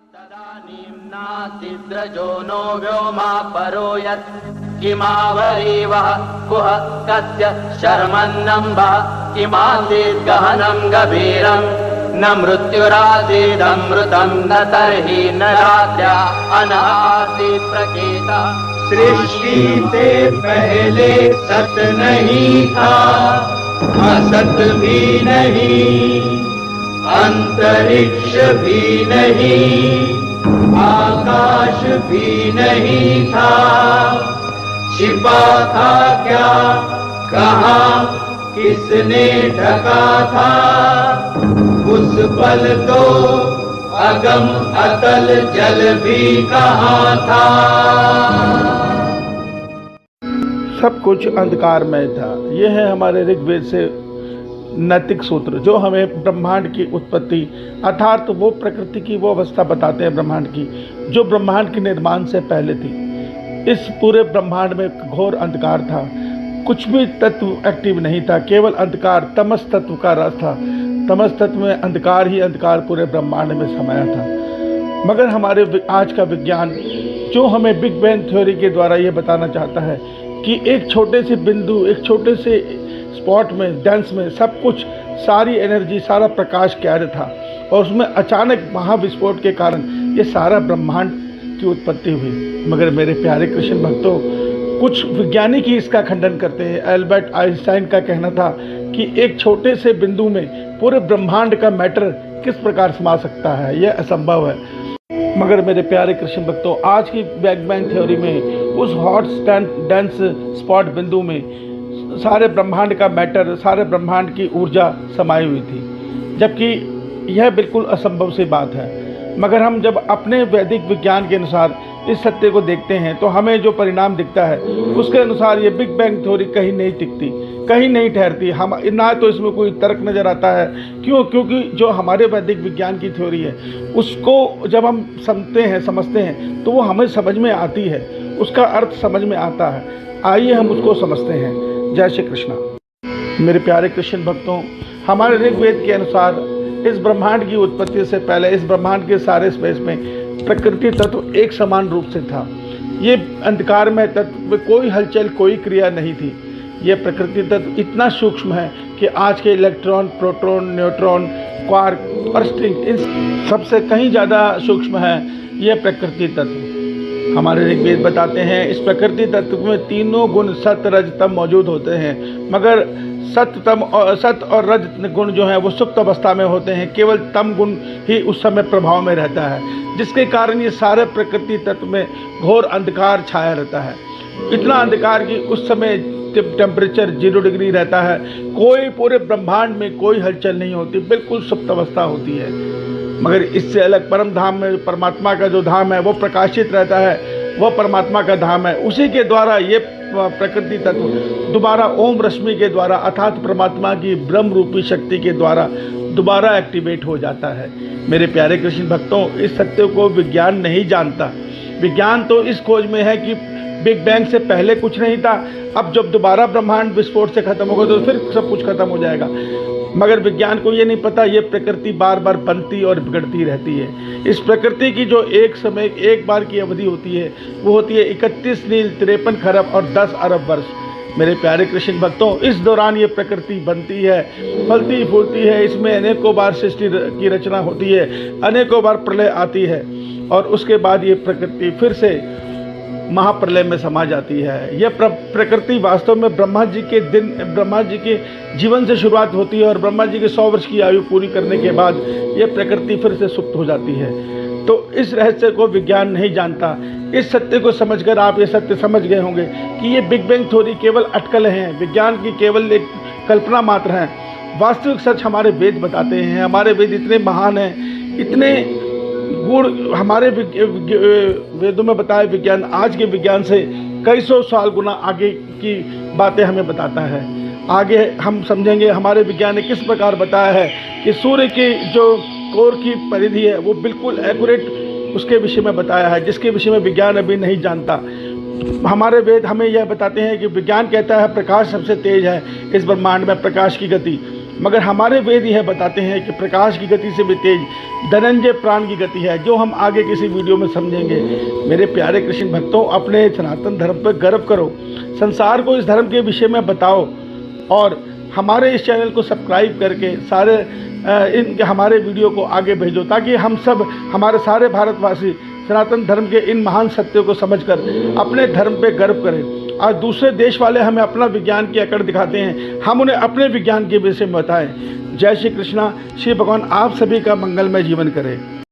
तदानीं नास्तिद्रजो नो व्योमा परो यत् किमावरीवः कुह कस्य शर्मन्नम्बः किमासीत् गहनं गभीरम् न मृत्युरासीदमृतं न तर्हि न रात्र्या अनासीत् प्रकेतः। सृष्टि से पहले सत नहीं था, असत भी नहीं, अंतरिक्ष भी नहीं, आकाश भी नहीं था। छिपा था क्या, कहाँ, किसने ढका था? उस पल तो अगम अतल जल भी कहाँ था। सब कुछ अंधकारमय था। यह है हमारे ऋग्वेद से नैतिक सूत्र जो हमें ब्रह्मांड की उत्पत्ति अर्थात वो प्रकृति की वो अवस्था बताते हैं ब्रह्मांड की जो ब्रह्मांड के निर्माण से पहले थी। इस पूरे ब्रह्मांड में घोर अंधकार था, कुछ भी तत्व एक्टिव नहीं था, केवल अंधकार तमस तत्व का रस था। तमस तत्व में अंधकार ही अंधकार पूरे ब्रह्मांड में समाया था। मगर हमारे आज का विज्ञान जो हमें बिग बैंग थ्योरी के द्वारा ये बताना चाहता है कि एक छोटे से बिंदु, एक छोटे से स्पॉट में, डेंस में सब कुछ, सारी एनर्जी, सारा प्रकाश कैद था और उसमें अचानक महाविस्फोट के कारण ये सारा ब्रह्मांड की उत्पत्ति हुई। मगर मेरे प्यारे कृष्ण भक्तों, कुछ वैज्ञानिक ही इसका खंडन करते हैं। एल्बर्ट आइंस्टाइन का कहना था कि एक छोटे से बिंदु में पूरे ब्रह्मांड का मैटर किस प्रकार समा सकता है, यह असंभव है। मगर मेरे प्यारे कृष्ण भक्तों, आज की बिग बैंग थ्योरी में उस हॉट डेंस स्पॉट बिंदु में सारे ब्रह्मांड का मैटर, सारे ब्रह्मांड की ऊर्जा समाई हुई थी, जबकि यह बिल्कुल असंभव सी बात है। मगर हम जब अपने वैदिक विज्ञान के अनुसार इस सत्य को देखते हैं तो हमें जो परिणाम दिखता है उसके अनुसार ये बिग बैंग थ्योरी कहीं नहीं टिकती, कहीं नहीं ठहरती। हम ना तो इसमें कोई तर्क नज़र आता है। क्योंकि जो हमारे वैदिक विज्ञान की थ्योरी है उसको जब हम समझते हैं तो वो हमें समझ में आती है, उसका अर्थ समझ में आता है। आइए हम उसको समझते हैं। जय श्री कृष्णा। मेरे प्यारे कृष्ण भक्तों, हमारे ऋग्वेद के अनुसार इस ब्रह्मांड की उत्पत्ति से पहले इस ब्रह्मांड के सारे स्पेस में प्रकृति तत्व एक समान रूप से था। ये अंधकार में तत्व में कोई हलचल, कोई क्रिया नहीं थी। ये प्रकृति तत्व इतना सूक्ष्म है कि आज के इलेक्ट्रॉन, प्रोटॉन, न्यूट्रॉन, क्वार्क और स्ट्रिंग इन सबसे कहीं ज़्यादा सूक्ष्म है ये प्रकृति तत्व। हमारे ऋग्वेद बताते हैं इस प्रकृति तत्व में तीनों गुण सत, रज, तम मौजूद होते हैं। मगर सत और रज गुण जो हैं वो सुप्त अवस्था में होते हैं। केवल तम गुण ही उस समय प्रभाव में रहता है, जिसके कारण ये सारे प्रकृति तत्व में घोर अंधकार छाया रहता है। इतना अंधकार कि उस समय टेम्परेचर 0 डिग्री रहता है। कोई पूरे ब्रह्मांड में कोई हलचल नहीं होती, बिल्कुल सुप्त अवस्था होती है। मगर इससे अलग परम धाम में परमात्मा का जो धाम है वो प्रकाशित रहता है, वह परमात्मा का धाम है। उसी के द्वारा ये प्रकृति तत्व दोबारा ओम रश्मि के द्वारा अर्थात परमात्मा की ब्रह्म रूपी शक्ति के द्वारा दोबारा एक्टिवेट हो जाता है। मेरे प्यारे कृष्ण भक्तों, इस सत्य को विज्ञान नहीं जानता। विज्ञान तो इस खोज में है कि बिग बैंग से पहले कुछ नहीं था, अब जब दोबारा ब्रह्मांड विस्फोट से खत्म होगा तो फिर सब कुछ खत्म हो जाएगा। मगर विज्ञान को ये नहीं पता ये प्रकृति बार बार बनती और बिगड़ती रहती है। इस प्रकृति की जो एक बार की अवधि होती है वो होती है 31 नील 53 खरब और 10 अरब वर्ष। मेरे प्यारे कृष्ण भक्तों, इस दौरान ये प्रकृति बनती है, फलती फूलती है, इसमें अनेकों बार सृष्टि की रचना होती है, अनेकों बार प्रलय आती है और उसके बाद ये प्रकृति फिर से महाप्रलय में समा जाती है। यह प्रकृति वास्तव में ब्रह्मा जी के जीवन से शुरुआत होती है और ब्रह्मा जी के 100 वर्ष की आयु पूरी करने के बाद यह प्रकृति फिर से सुप्त हो जाती है। तो इस रहस्य को विज्ञान नहीं जानता। इस सत्य को समझकर आप ये सत्य समझ गए होंगे कि ये बिग बैंग थ्योरी केवल अटकलें हैं, विज्ञान की केवल एक कल्पना मात्र हैं। वास्तविक सच हमारे वेद बताते हैं। हमारे वेद इतने महान हैं, इतने गुण हमारे वेदों में बताए विज्ञान आज के विज्ञान से कई सौ साल गुना आगे की बातें हमें बताता है। आगे हम समझेंगे हमारे विज्ञान ने किस प्रकार बताया है कि सूर्य की जो कोर की परिधि है वो बिल्कुल एक्यूरेट उसके विषय में बताया है, जिसके विषय में विज्ञान अभी नहीं जानता। हमारे वेद हमें यह बताते हैं कि विज्ञान कहता है प्रकाश सबसे तेज है इस ब्रह्मांड में, प्रकाश की गति। मगर हमारे वेद यह बताते हैं कि प्रकाश की गति से भी तेज धनंजय प्राण की गति है, जो हम आगे किसी वीडियो में समझेंगे। मेरे प्यारे कृष्ण भक्तों, अपने सनातन धर्म पर गर्व करो, संसार को इस धर्म के विषय में बताओ और हमारे इस चैनल को सब्सक्राइब करके हमारे वीडियो को आगे भेजो, ताकि हम सब, हमारे सारे भारतवासी सनातन धर्म के इन महान सत्यों को समझकर अपने धर्म पे गर्व करें। आज दूसरे देश वाले हमें अपना विज्ञान की अकड़ दिखाते हैं, हम उन्हें अपने विज्ञान के विषय में बताएं। जय श्री कृष्णा। श्री भगवान आप सभी का मंगलमय जीवन करें।